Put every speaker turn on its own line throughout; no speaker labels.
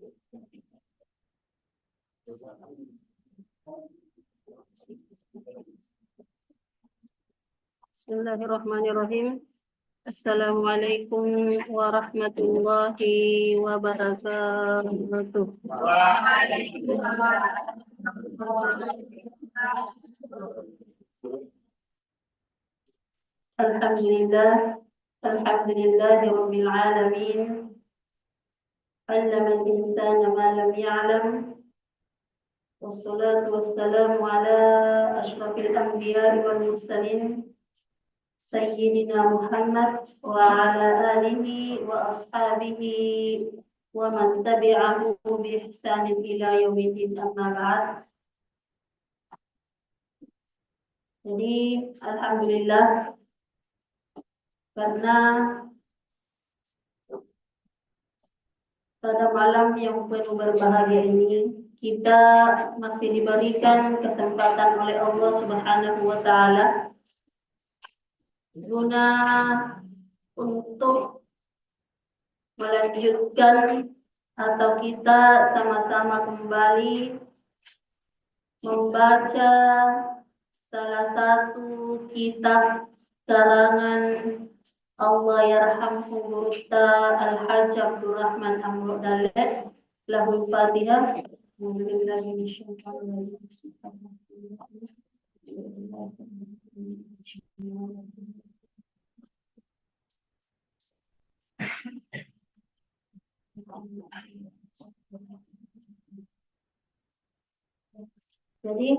Bismillahirrahmanirrahim. Assalamualaikum warahmatullahi wabarakatuh. Alhamdulillah, alhamdulillahirabbil alamin. 'Allamal insana ma lam ya'lam. Wassalatu wassalamu ala asyrafil anbiya'i wal mursalin. Sayyidina Muhammad wa ala alihi wa ashabihi wa man tabi'ahu bi ihsanin ila yaumiddin, amma ba'd. Jadi alhamdulillah, karena pada malam yang penuh berbahagia ini kita masih diberikan kesempatan oleh Allah Subhanahu wa taala guna untuk melanjutkan atau kita sama-sama kembali membaca salah satu kitab karangan Allah yarhamhu Murta Al-Hajj Abdurrahman Amro Dalet, lahul Fatihah. Jadi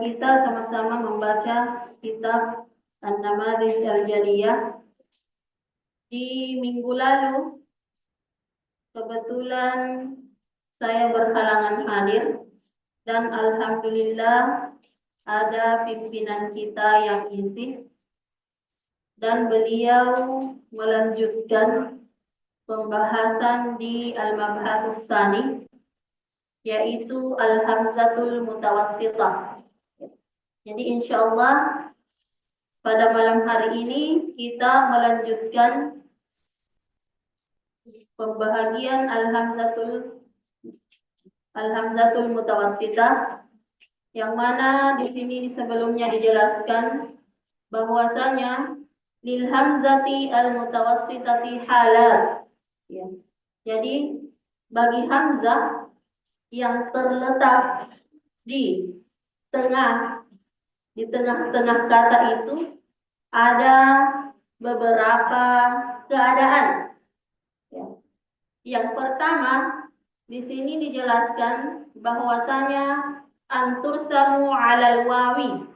kita sama-sama membaca kitab An-Namadhij Al-Jaliyah. Di minggu lalu kebetulan saya berhalangan hadir dan alhamdulillah ada pimpinan kita yang isi dan beliau melanjutkan pembahasan di Al-Mabhathus Tsani, yaitu Al-Hamzatul Mutawassithah. Jadi insyaallah pada malam hari ini kita melanjutkan pembahagian Al-Hamzatul Mutawassithah, yang mana di sini sebelumnya dijelaskan bahwasanya lil hamzati al-mutawassithati halat. Ya. Jadi bagi hamzah yang terletak di tengah-tengah kata itu ada beberapa keadaan. Ya. Yang pertama di sini dijelaskan bahwasanya antursamu alal wawi.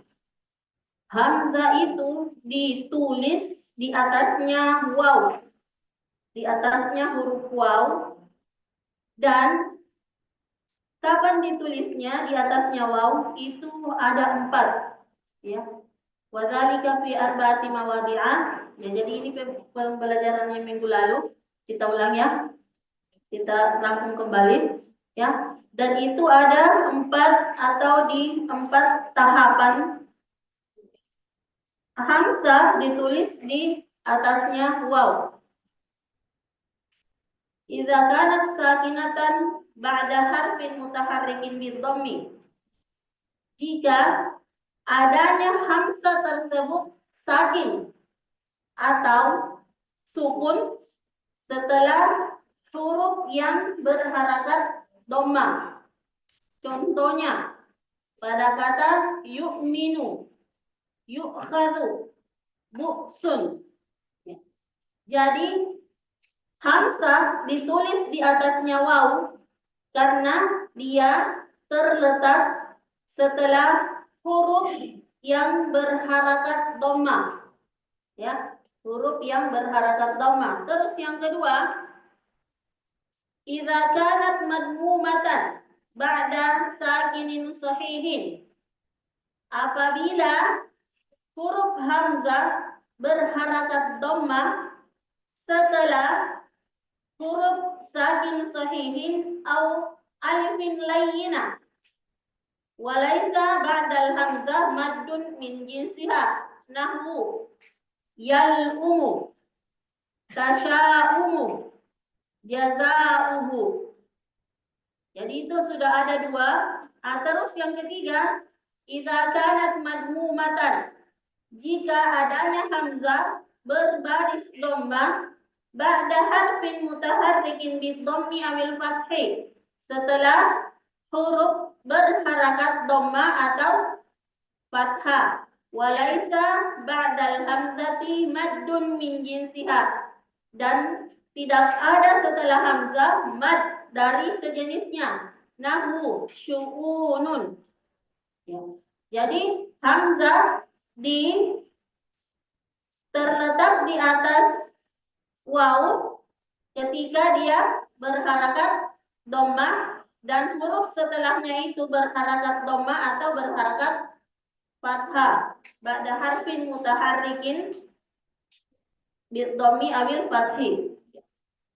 Hamzah itu ditulis di atasnya waw, di atasnya huruf waw, dan kapan ditulisnya di atasnya waw itu ada 4, ya. Wadzalika fi arba'ati mawadi'ah. Ya, jadi ini pembelajarannya minggu lalu. Kita ulang ya. Kita rangkum kembali, ya. Dan itu ada 4 atau di 4 tahapan hamzah ditulis di atasnya waw. Idza kanat sakinatan ba'da harfin mutaharrikin bidhammi. Jika adanya hamzah tersebut sakin atau sukun setelah huruf yang berharakat dhamma. Contohnya pada kata yu'minu, yu'khadhu, bu'sun. Jadi hamzah ditulis di atasnya waw karena dia terletak setelah huruf yang berharakat dhamma, ya, huruf yang berharakat dhamma. Terus yang kedua, idza kanat madmumatan ba'da sakinin sahihin. Apabila huruf hamzah berharakat dhamma setelah huruf sakin sahihin au alifin layyina, walaisa ba'dal hamzah maddun min jinsiha, nahwu yal'umu, tasha'umu, jaza'uhu, Jadi itu sudah ada dua. Terus yang ketiga, idza kanat madmumatan. Jika adanya hamzah berbaris dhamma ba'da harfin mutaharrikin bidhammi awil fathi. Setelah huruf berharakat dhamma atau fathah. Walaisa ba'dal hamzati maddun min jinsiha. Dan tidak ada setelah hamzah mad dari sejenisnya. Nahu syu'unun. Ya. Jadi hamzah terletak di atas waw ketika dia berharakat dhamma dan huruf setelahnya itu berharakat dhamma atau berharakat fathah. Ba'da harfin mutaharrikin bidhammi awil fathi.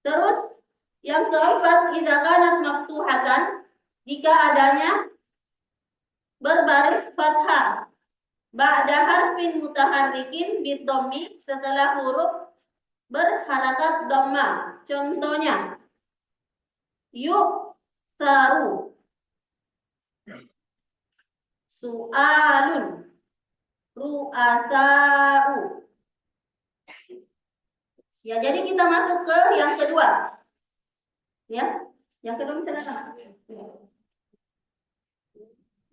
Terus yang keempat, idza kanat maftuhatan, jika adanya berbaris fathah. Ba'da harfin mutaharrikin bidhammi, setelah huruf berharakat dhamma. Contohnya, yuk saru, su'alun, ru'asa'u. Ya, jadi kita masuk ke yang kedua. Ya, yang kedua misalnya.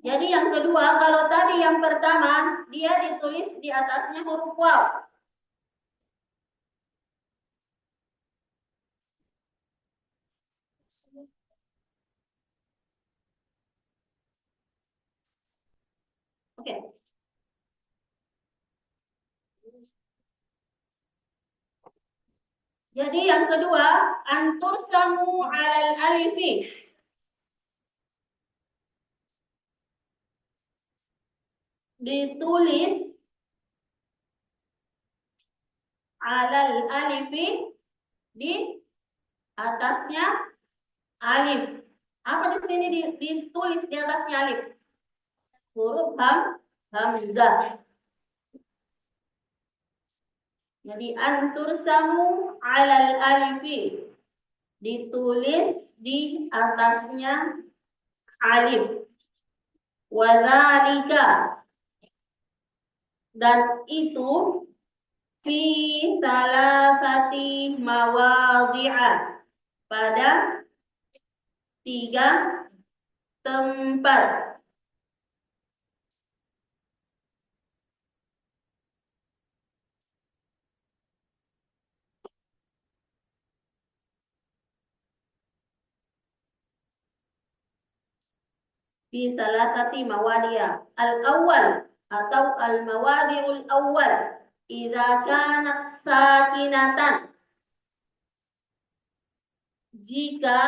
Jadi yang kedua, kalau tadi yang pertama dia ditulis di atasnya huruf waw. Oke. Jadi yang kedua, antursamu alal alifi. Ditulis alal alifi, di atasnya alif. Apa di sini ditulis di atasnya alif? Huruf hamzah. Jadi antursamu alal alifi, ditulis di atasnya alif. Wadzalika, dan itu fi salasati mawadhi'a, pada 3 tempat. Fi salasati mawadhi'a. Al-awwal atau al-mawadhi'ul awwal, idza kanat sakinatan, jika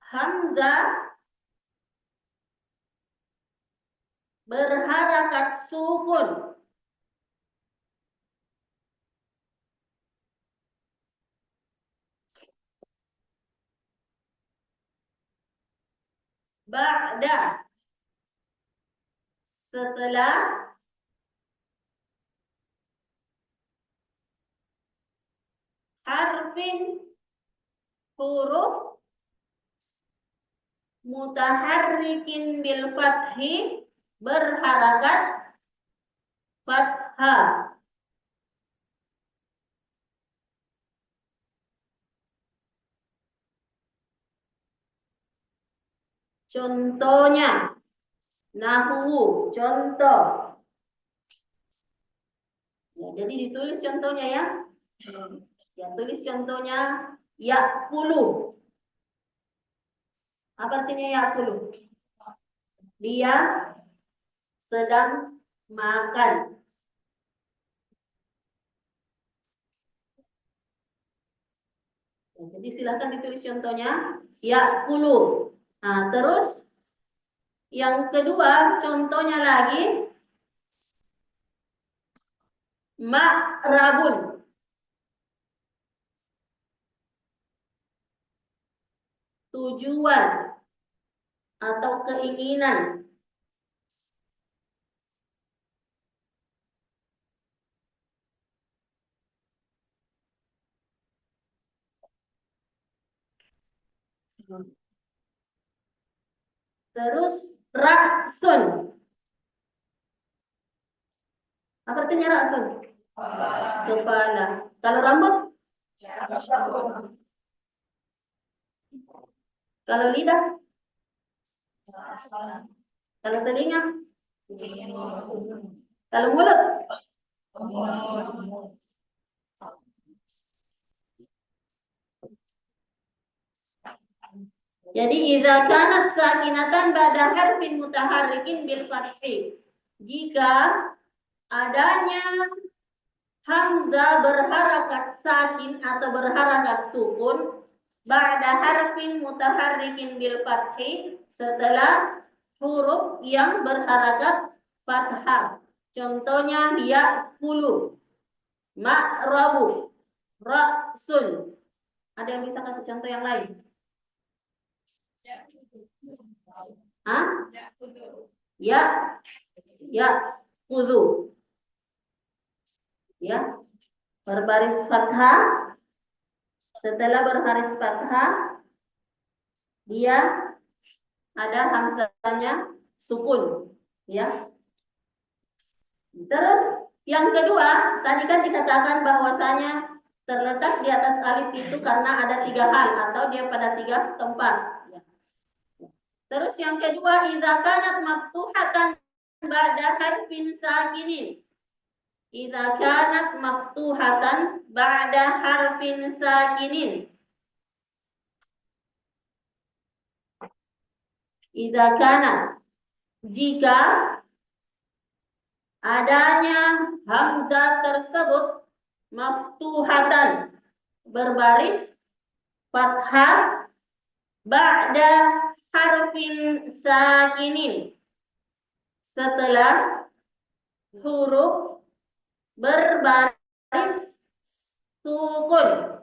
hamzah berharakat sukun ba'da, setelah harfin, huruf mutaharrikin bil fathi, berharakat fathah. Contohnya, nahwu, contoh. Ya, jadi ditulis contohnya ya. Ya, tulis contohnya ya'kulu. Apa artinya ya'kulu? Dia sedang makan. Ya, jadi silakan ditulis contohnya ya'kulu. Nah, terus yang kedua, contohnya lagi ma'rabun. Tujuan atau keinginan. Terus raksun. Apa artinya raksun? Kepala. Kalau rambut? Kalau lidah? Kalau telinga? Kalau mulut? Jadi idza kanat sakinatan ba'da harfin mutaharrikin bil fathi. Jika adanya hamzah berharakat sakin atau berharakat sukun ba'da harfin mutaharrikin bil fathi, setelah huruf yang berharakat fathah. Contohnya ya'kulu, ma'rabu, ra'sun. Ada yang bisa kasih contoh yang lain? Hah? Ya, kudu. Ya, berbaris fathah. Setelah berbaris fathah, dia ada hamzahnya sukun. Ya. Terus yang kedua, tadi kan dikatakan bahwasanya terletak di atas alif itu karena ada 3 hal atau dia pada 3 tempat. Ya. Terus yang kedua, idza kanat maftuhatan ba'da harfin sakinin. Idza kanat maftuhatan ba'da harfin sakinin. Idza kanat, jika adanya hamzah tersebut maftuhatan, berbaris fathah ba'da harfin sakinin, setelah huruf berbaris sukun.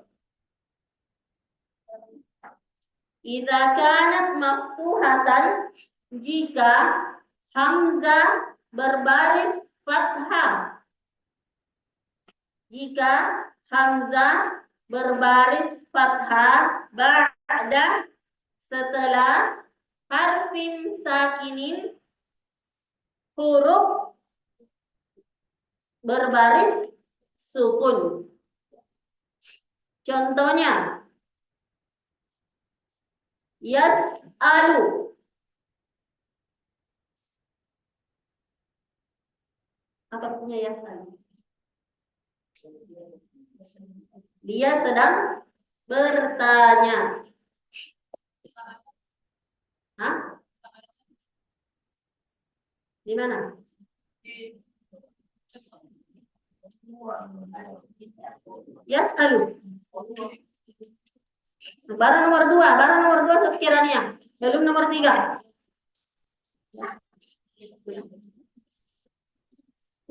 Idza kanat maftuhatan, jika hamzah berbaris fathah. Jika hamzah berbaris fathah ba'da, setelah harfin sakinin, huruf berbaris sukun. Contohnya yas'alu. Apa artinya yas'alu? Dia sedang bertanya. Hah? Di mana? Yas'alu. Barang nomor 2, barang nomor 2 sekiranya. Belum nomor 3.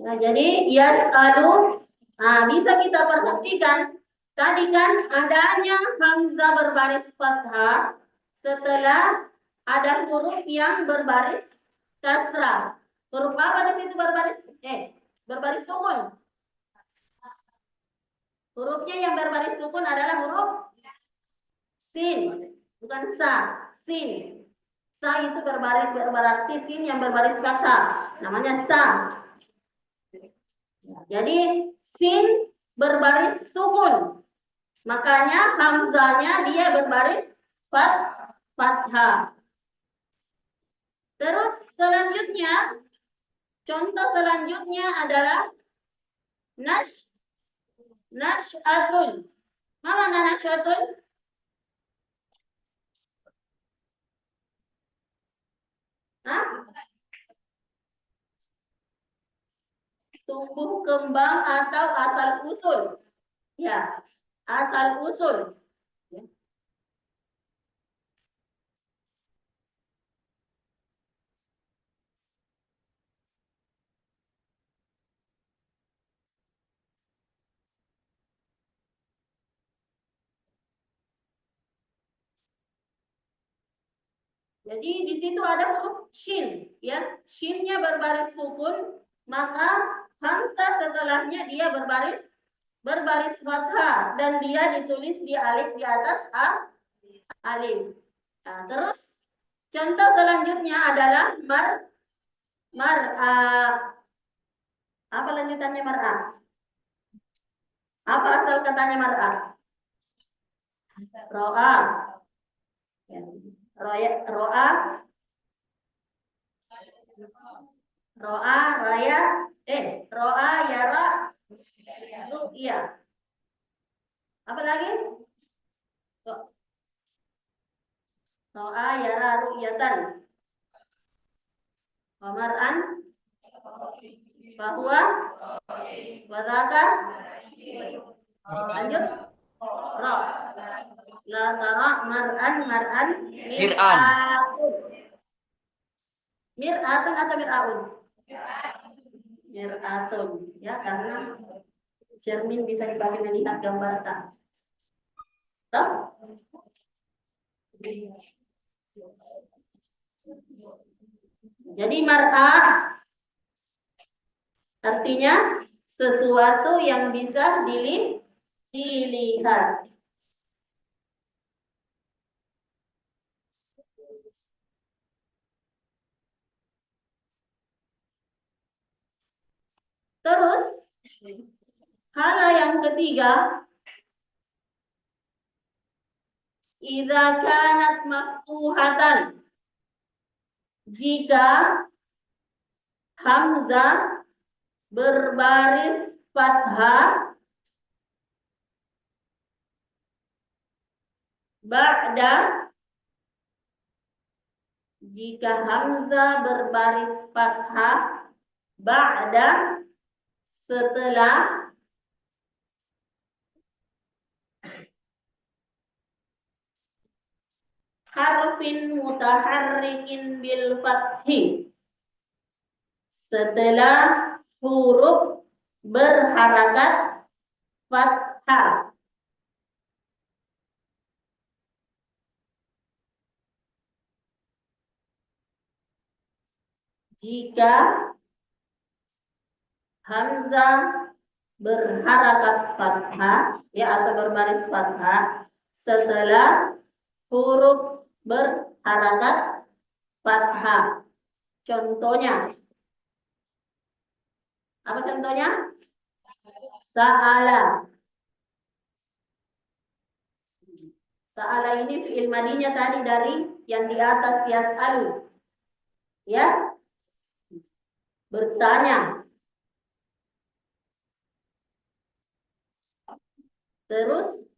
Nah, jadi yas'alu, nah, bisa kita perhatikan tadi kan adanya hamzah berbaris fathah setelah ada huruf yang berbaris kasrah. Huruf apa di situ berbaris sukun. Hurufnya yang berbaris sukun adalah huruf sin, bukan sa, sin. Sa itu berarti sin yang berbaris fathah, namanya sa. Jadi sin berbaris sukun, makanya hamzahnya dia berbaris fathah. Terus selanjutnya, contoh selanjutnya adalah nasy'atun. Mana nasy'atun? Hah? Tumbuh kembang atau asal usul. Ya, asal usul. Ya. Jadi di situ ada huruf shin, ya. Shinnya berbaris sukun, maka hamzah setelahnya dia berbaris fathah dan dia ditulis di alif di atas alif. Nah, terus contoh selanjutnya adalah mar'a. Apa lanjutannya mar'a? Apa asal katanya mar'a? Ro'a. Ya. Ro'a, ro'a, raya, ro'a, yara, ru'ya. Apa lagi? Ro'a, yara, ru'yatan. Wamar'an, bahwa, wadaka. Lanjut. Ro. La tara mar'an
Mir'an.
mir'atun. Mir'atun atau mir'aun? Mir'atun. Ya, karena cermin bisa dipakai melihat gambar tak. Toh? Jadi mar'ah artinya sesuatu yang bisa dilihat. Terus hal yang ketiga, idza kanat maftuhatan, jika hamzah berbaris fathah ba'da, jika hamzah berbaris fathah ba'da, setelah harfin mutaharrikin bil fathi, setelah huruf berharakat fathah. Jika hamzah berharakat fathah, ya, atau berbaris fathah setelah huruf berharakat fathah. Contohnya, apa contohnya? Sa'ala. Sa'ala ini fi'il madinya tadi dari yang di atas yas'alu. Ya, bertanya. Terus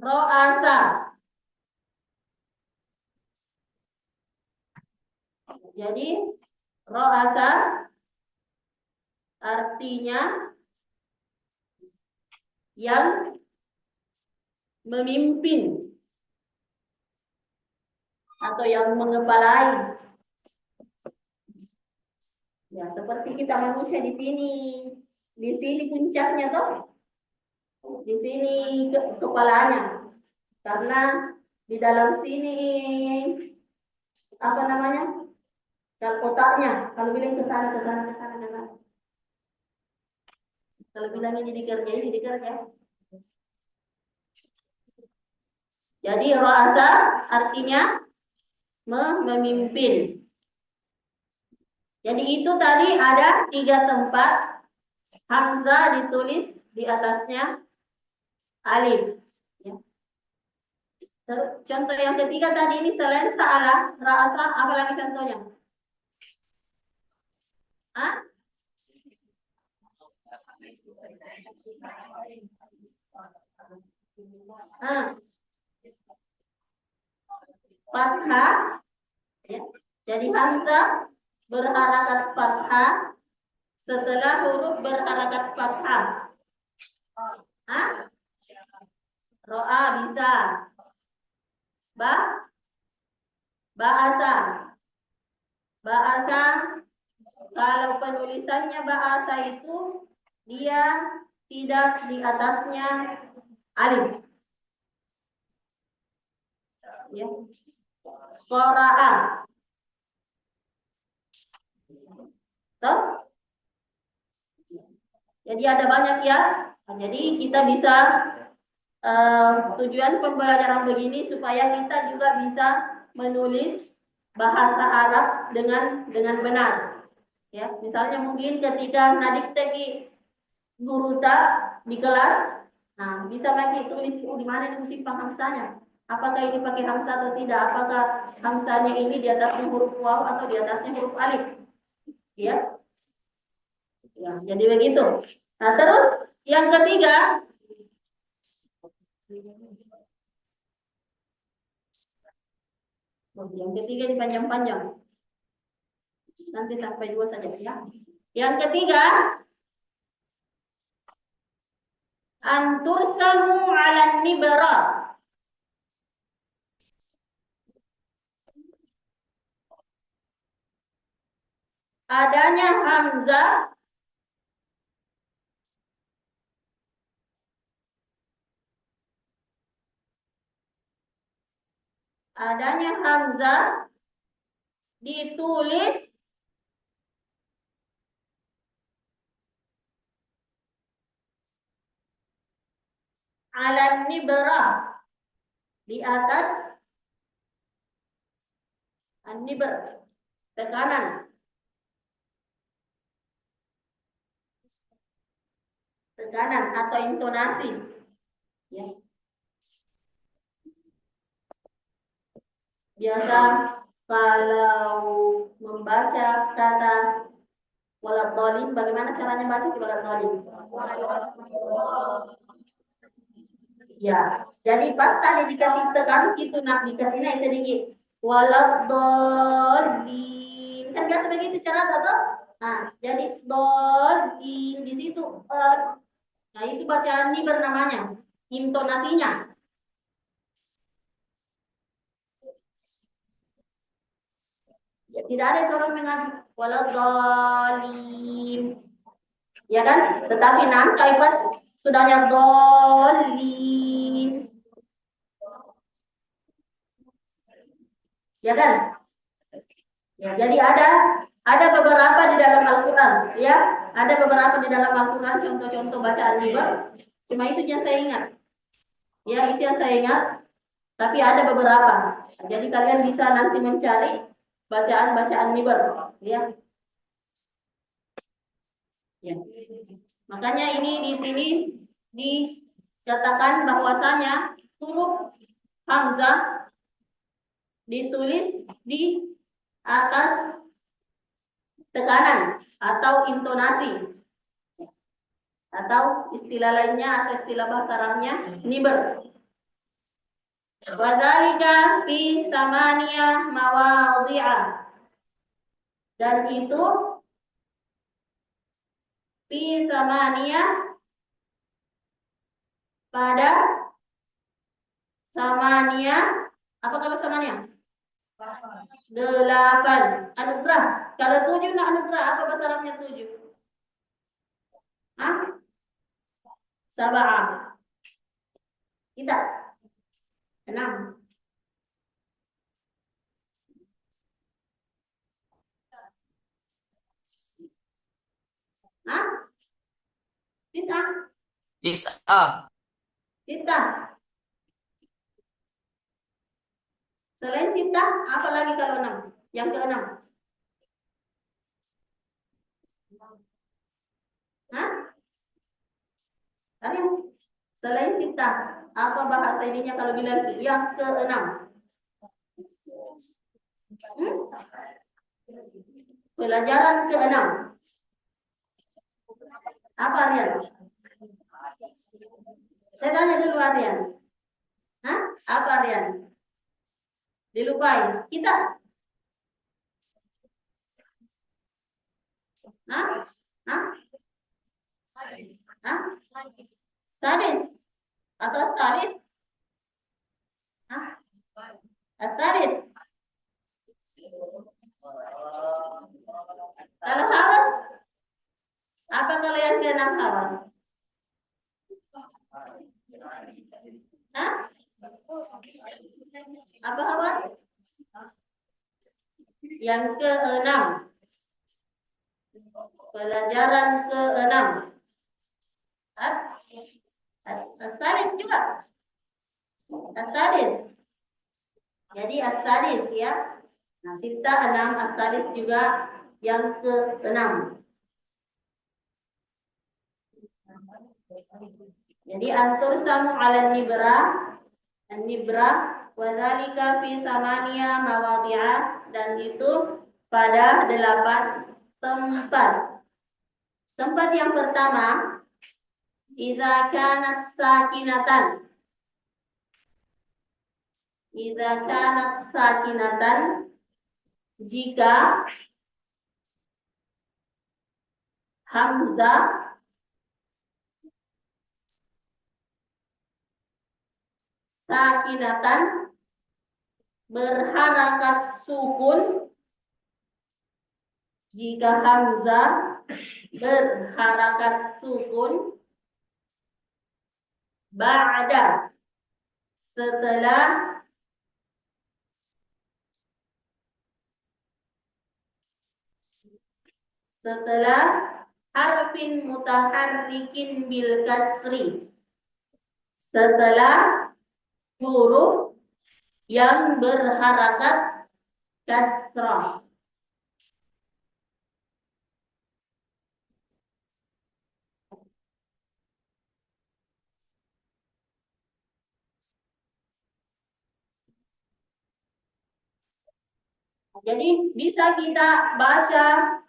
ro'asa. Jadi ro'asa artinya yang memimpin atau yang mengepalai. Ya, seperti kita manusia di sini. Di sini puncaknya toh. Di sini kepalanya. Karena di dalam sini apa namanya? Kalau otaknya, kalau bilang ke sana, ke sana, ke sana, ke sana. Kalau bilang ini dikerja. Jadi ro'asa artinya memimpin. Jadi itu tadi ada 3 tempat hamzah ditulis di atasnya alif. Ya. Contoh yang ketiga tadi ini selain sa'ala, ra'asa, apa lagi contohnya? Hah? Fathah, ya. Jadi hamzah berharakat fathah setelah huruf berharakat fathah. Hah? Ro'a bisa. Ba'asa. Ba'asa, kalau penulisannya ba'asa itu dia tidak di atasnya alif. Ya. Qara'a. Toh? Jadi ada banyak ya. Nah, jadi kita bisa tujuan pembelajaran begini supaya kita juga bisa menulis bahasa Arab dengan benar. Ya, misalnya mungkin ketika nadik tegi guru di kelas, nah bisa lagi tulis di mana ini musim hamzahnya. Apakah ini pakai hamzah atau tidak? Apakah hamzahnya ini di atasnya huruf waw atau di atasnya huruf alif? Ya, ya jadi begitu. Nah terus yang ketiga, dipanjang-panjang. Nanti sampai dua saja ya. Yang ketiga, antursamu ala nibra. Adanya hamzah ditulis ala nibra, di atas nibr, tekanan. Tekanan atau intonasi. Ya. Biasa kalau membaca kata waladhdallin, bagaimana caranya baca di waladhdallin? Ya, jadi pas tadi dikasih tekan gitu, nah dikasih naik sedikit. Waladhdallin, kan biasa begitu cara atau? Nah, jadi dallin di situ. Nah, itu bacaan ini bernamanya, intonasinya. Ya, tidak ada itu orang mengadu waladhdallin. Ya kan? Tetapi nanti pas sudahnya dallin. Ya kan? Ya, jadi ada beberapa di dalam Al-Qur'an, ya. Ada beberapa di dalam Al-Qur'an contoh-contoh bacaan riba. Cuma itu yang saya ingat. Ya, itu yang saya ingat. Tapi ada beberapa. Jadi kalian bisa nanti mencari bacaan-bacaan riba, ya. Ya. Makanya ini di sini dikatakan bahwasanya huruf hamzah ditulis di atas tekanan atau intonasi, atau istilah lainnya atau istilah bahasa Arabnya nibr. Wadzalika fi samaniyah mawadhi'ah, dan itu fi samaniyah, pada samaniyah. Apa kalau samaniyah? 8. Anugerah. Kalau 7 nak anugerah, apa bahasa Arabnya 7? Hah? Sab'ah. Kita 6. Hah? Tis'ah.
Bisa.
Sita. Selain sita, apa lagi kalau 6? Yang ke-6. Hah? Kalian selain sita, apa bahasa ininya kalau bilang yang ke-6? Pelajaran ke-6. Apa Aryan? Saya tanya dulu Aryan. Hah? Apa Aryan? Dilupain. Kita? Hah? Hah? Hah? Sadis? Atau talit? Hah? Talit? Kalau hawas? Apa kalau yang ke-6 hawas? Hah? Apa hawas? Yang ke-6. Pelajaran ke-6. Salis juga. Asadis. Jadi asadis ya. Nah, sita 6, asadis juga yang ke-6. Jadi antur samu ala nibra, an-nibra wadzalika fi samania mawadhi'ah, dan itu pada 8 tempat. Tempat yang pertama, idza kanat sakinatan. Idza kanat sakinatan, jika hamzah sakinatan berharakat sukun, jika hamzah berharakat sukun ba'da, setelah harfin mutaharrikin bil kasri, setelah huruf yang berharakat kasrah. Jadi bisa kita baca,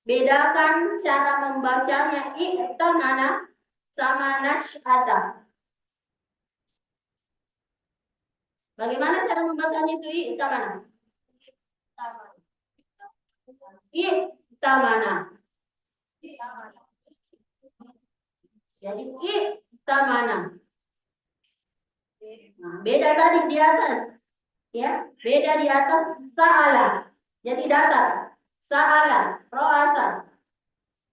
bedakan cara membacanya i'tamana sama nasy'ata. Bagaimana cara membacanya itu i'tamana? I'tamana. Jadi i'tamana. Nah, beda tadi di atas. Ya, beda di atas sa'ala. Jadi datar. Sa'ala, ro'asa.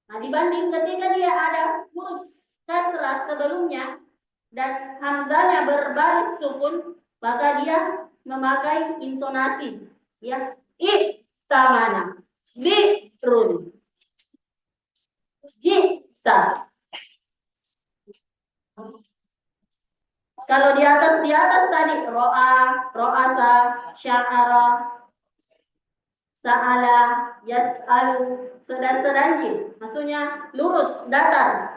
Nah, dibanding ketika dia ada huruf kasrah sebelumnya dan hamzahnya berbaris sukun, maka dia memakai intonasi. Ya, i'tamana, bi'run, jita. Kalau di atas tadi ro'a, ro'asa, sya'ara, sa'ala, yas'alu, sedang-sedangin, maksudnya lurus, datar.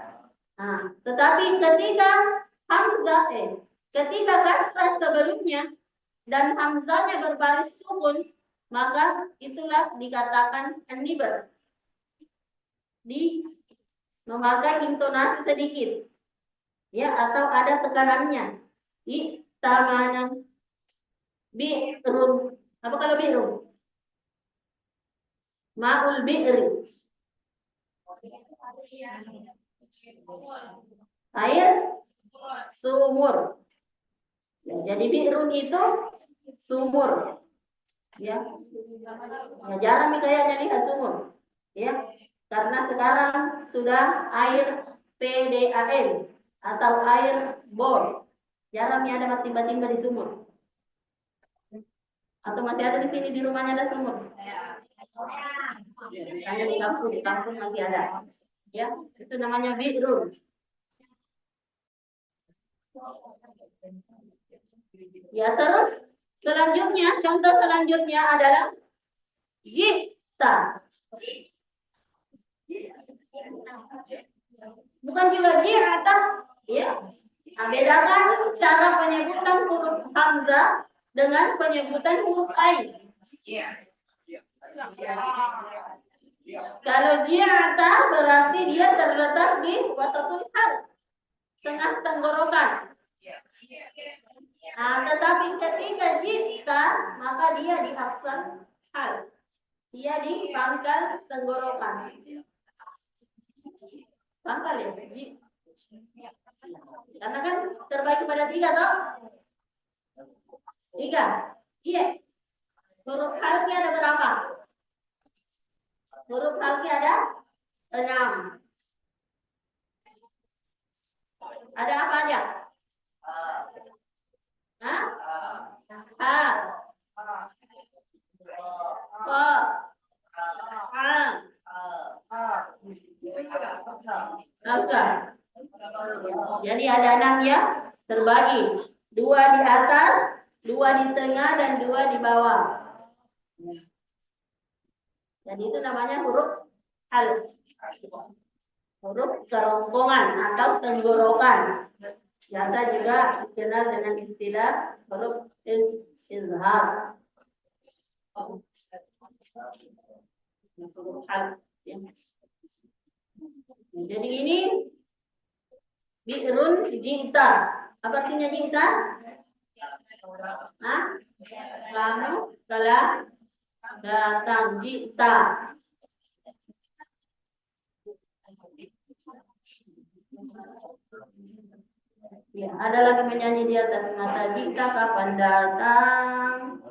Nah, tetapi ketika kasrah sebelumnya dan hamzahnya berbaris sukun, maka itulah dikatakan an-nibr. Memakai intonasi sedikit. Ya, atau ada tekanannya. I'tamana, bi'run. Apa kalau bi'run? Ma'ul bi'ri. Air sumur. Ya, jadi bi'run itu sumur. Ya. Ya, jarang kayaknya lihat sumur. Ya. Karena sekarang sudah air PDAM atau air bor. Jarang ada timba-timba di sumur. Atau masih ada di sini di rumahnya ada sumur? Misalnya di kampung masih ada. Ya, itu namanya bi'run. Ya, terus selanjutnya, contoh selanjutnya adalah jita. Bukan juga ji'ata, ya. Nah, bedakan cara penyebutan huruf hamzah dengan penyebutan huruf ain. Kalau ji'ata berarti dia terletak di wasatul hal, tengah tenggorokan. Nah, tetapi ketika jita, maka dia di aksan hal. Dia di pangkal tenggorokan. Pangkal ya, ji. Karena kan terbagi pada 3 toh? 3. Iya. Huruf halki ada berapa? Huruf halki ada 6. Ada apa aja? Hah? Ha. Fa. Ha. Alka. Jadi ada 6 ya. terbagi. Dua di atas, dua di tengah, dan dua di bawah. Jadi itu namanya huruf al. Huruf kerongkongan atau tenggorokan. Biasa juga dikenal dengan istilah huruf izhar. Huruf al. Jadi ini bi'run ji'ta. Apa artinya ji'ta? Hah? Kamu telah datang, ji'ta. Ya, ada lagi menyanyi di atas mata ji'ta kapan datang.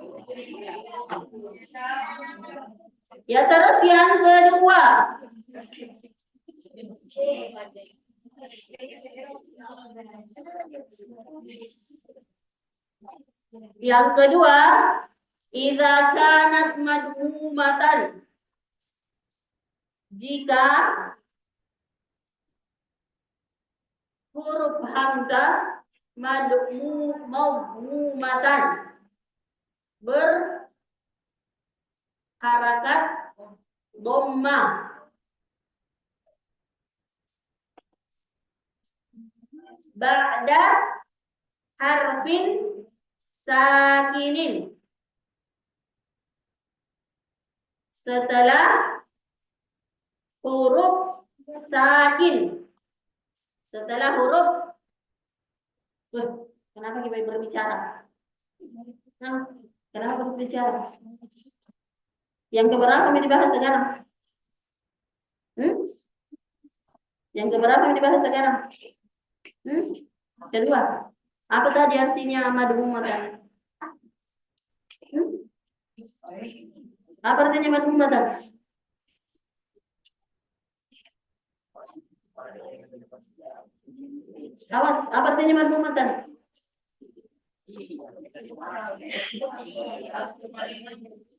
Ya, terus yang kedua. Yang kedua, idza kanat madmumatan. Jika huruf hamzah madmumatan berharakat dhammah ba'da harfin sakinin, setelah huruf sakin. Setelah huruf, kenapa kita berbicara? Nah, kenapa berbicara? Yang keberapa yang dibahas sekarang? Yang keberapa yang dibahas sekarang? Kedua. Apa tadi artinya madmumatan? Apa artinya madmumatan? Awas, apa artinya madmumatan?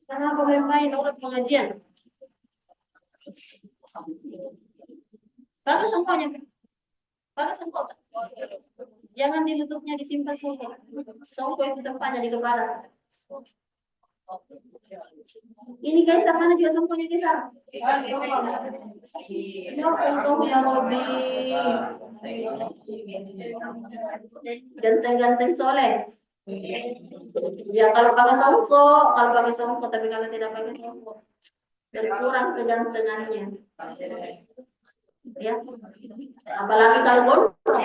Kenapa main orang pengajian? Pakai songkonya. Pakai songkok. Jangan dilututnya, disimpan songkok. Songkok itu tempatnya di kepala. Ini Kaisar, mana juga songkoknya Kaisar? Ya Allah ya Rabbi. Ganteng-ganteng soleh. Ya kalau pakai songkok, tapi kalau tidak pakai songkok berkurang kegantengannya. Ya, apalagi kalau gondrong.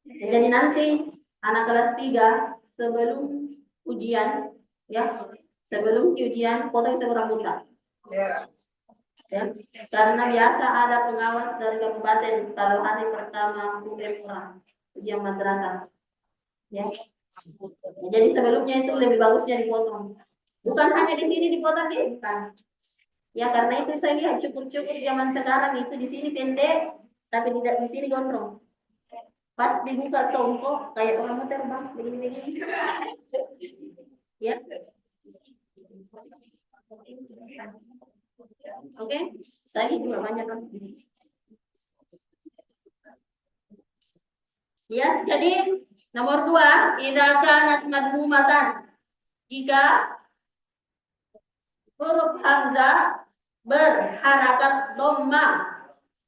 Jadi nanti anak kelas 3 sebelum ujian, ya, sebelum ujian potong rambutnya. Ya. Karena biasa ada pengawas dari kabupaten kalau hari pertama ujian madrasah. Ya. Jadi sebelumnya itu lebih bagusnya dipotong. Bukan hanya di sini dipotong, bukan. Ya karena itu saya lihat cukup-cukup zaman sekarang itu di sini pendek, tapi tidak di sini gondrong. Pas dibuka songkok kayak orang mau terbang begini-begini. Ya. Oke, saya juga banyak kan. Ya, jadi nomor 2, idza kanat madmumatan. Jika huruf hamzah berharakat dhammah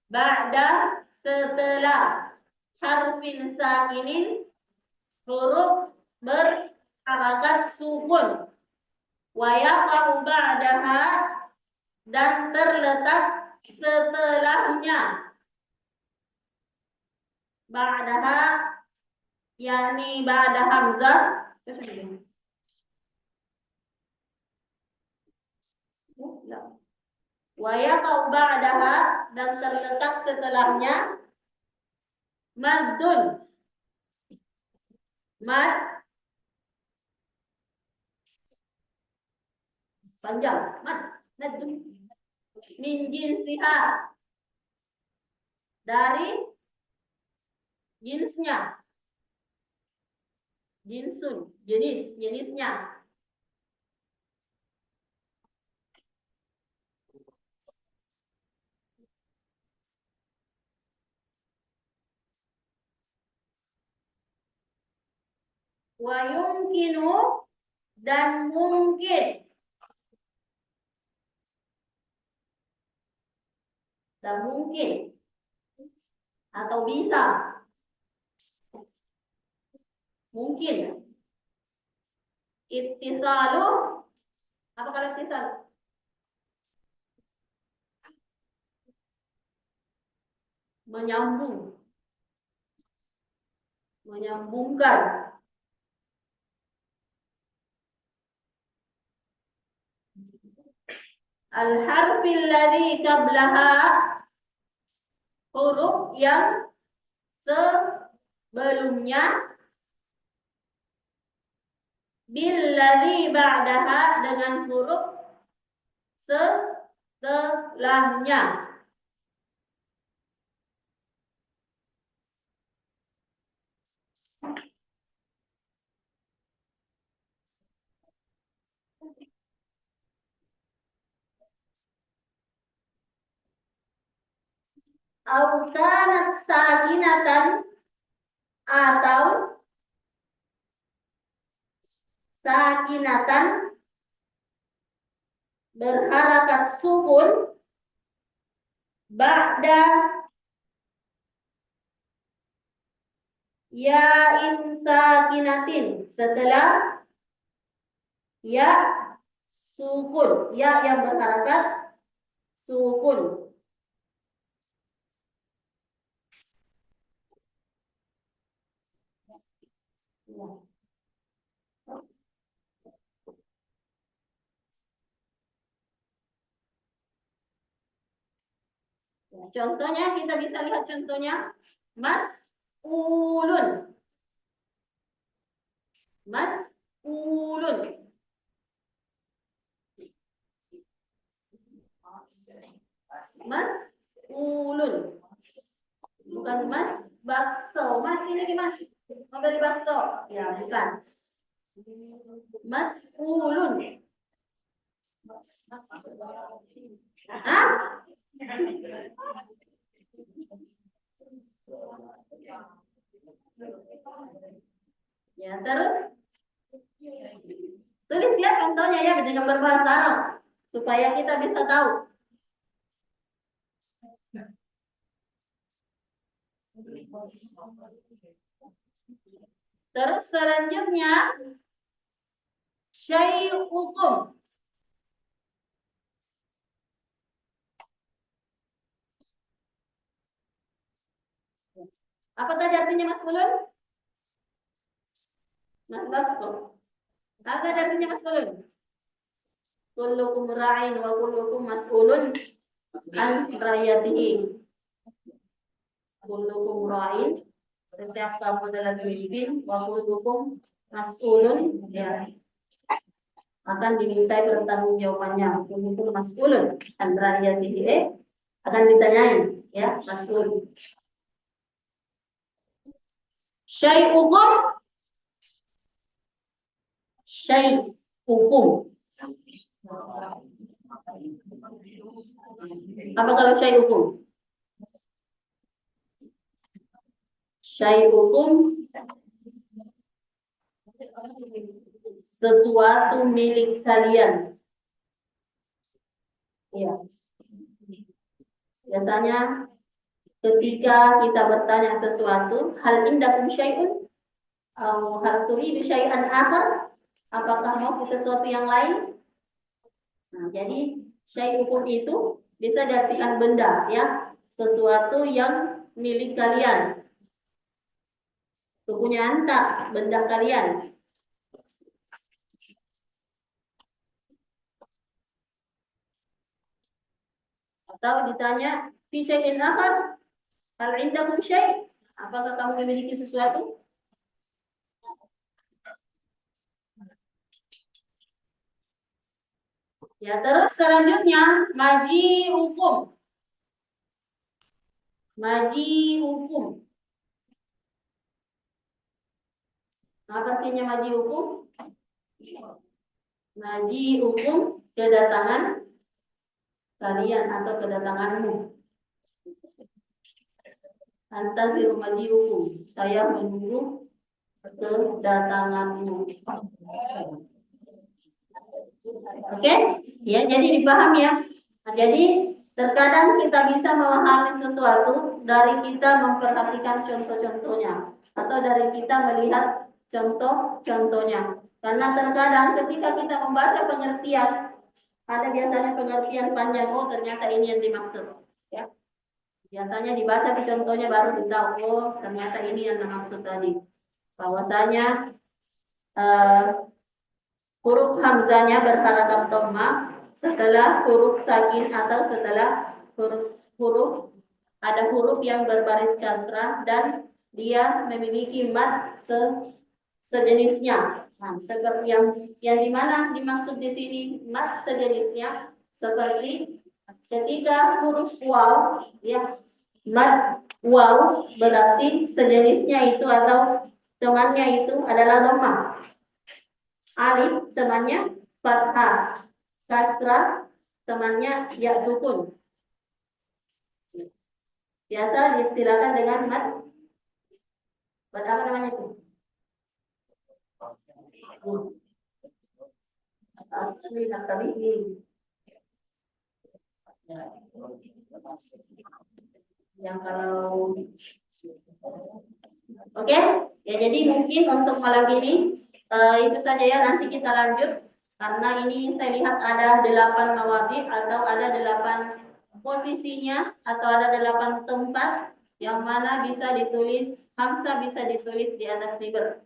ba'da setelah harfin sakinin, huruf berharakat sukun, wa yaqa'u ba'daha, dan terletak setelahnya. Ba'daha yakni ba'da hamzah. Wa yaqa'u ba'daha, dan terletak setelahnya maddun. Mad panjang, maddun min jinsiha, dari jenisnya. Jenisnya. wa yumkinu dan mungkin. Dan mungkin atau bisa. Mungkin. Ittisalu, apa kalau ittisal? Menyambung. Menyambungkan. Al-harfil ladzi qablaha, huruf yang sebelumnya, bil ladzi ba'daha, dengan huruf setelahnya. Au kanat sakinatan, atau sakinatan berharakat sukun ba'da ya insakinatin, setelah ya sukun, ya yang berharakat sukun. Contohnya, kita bisa lihat contohnya. Mas'ulun. Mas'ulun. Mas'ulun. Bukan mas bakso. Mas ini mas. Mau beli bakso? Ya, bukan. Mas'ulun. Hah? Ya, terus tulis ya contohnya ya dengan berbahasa Arab supaya kita bisa tahu. Terus selanjutnya syai'ukum. Apa tadi artinya Mas Ulun? Mas Basko. Apa tadi artinya Mas Ulun? Kullukum ra'in wa kullukum mas'ulun an ra'iyatihi. Kullukum ra'in, setiap kamu adalah pemimpin, wa kullukum mas'ulun, ya, akan dimintai pertanggungjawabannya. Kullukum mas'ulun an ra'iyatihi, akan ditanyain, ya, mas'ul. Syai'ukum, syai'ukum. Apa kalau syai'ukum? Syai'ukum, sesuatu milik kalian. Ya. Biasanya ketika kita bertanya sesuatu, hal indakum syai'un, atau hal turidu syai'an akhar, apakah mau sesuatu yang lain? Nah, jadi syai'ukum itu bisa diartikan benda, ya, sesuatu yang milik kalian, kepunyaan tak, benda kalian. Atau ditanya fi syai'in akhar, hal indakum syai', apakah kamu memiliki sesuatu? Ya, terus selanjutnya maji hukum. Maji hukum. Apa artinya maji hukum? Maji hukum, kedatangan kalian atau kedatanganmu. Antaziru maji hukum. Saya menunggu kedatanganmu. Oke, ya jadi dipahami ya. Nah, jadi terkadang kita bisa memahami sesuatu dari kita memperhatikan contoh-contohnya atau dari kita melihat contoh-contohnya. Karena terkadang ketika kita membaca pengertian, ada biasanya pengertian panjang, oh ternyata ini yang dimaksud. Ya. Biasanya dibaca di contohnya baru ditahu, oh ternyata ini yang dimaksud tadi. Bahwasanya huruf hamzanya berharakat dhamma setelah huruf sakin atau setelah huruf ada huruf yang berbaris kasrah dan dia memiliki mad sejenisnya. Nah, seperti yang dimana dimaksud di sini mad sejenisnya seperti ketika huruf waw ya mad waw berarti sejenisnya itu atau temannya itu adalah dhamma. Alif temannya fathah, kasrah temannya ya sukun. Biasa diistilahkan dengan mad. Apa namanya itu? Asli nakali ini. Yang kalau oke, ya jadi mungkin untuk malam ini itu saja ya, nanti kita lanjut karena ini saya lihat ada 8 mawadhi atau ada 8 posisinya atau ada 8 tempat yang mana bisa ditulis hamzah bisa ditulis di atas liber.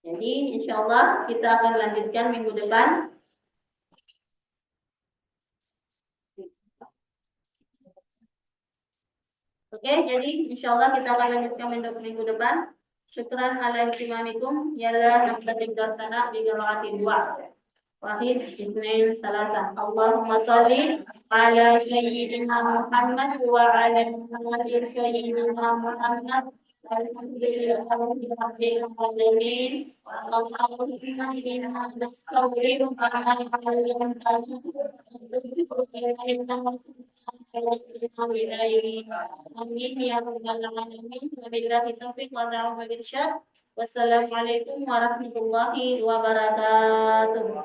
Jadi insya Allah kita akan lanjutkan minggu depan. Oke, jadi insya Allah kita akan lanjutkan minggu depan. Syukran ala ihtimamikum. Yalla nabtatik darsana bi qira'ati dua. Wahid, Ismail, Salasa. Allahumma salli ala Sayyidina Muhammad wa ala ali Sayyidina Muhammad. Alhamdulillahirabbil alamin. Allahumma inna nastaghfiruka Amin ya rabbal alamin. Wabillahi taufiq wal hidayah. Wassalamualaikum warahmatullahi wabarakatuh.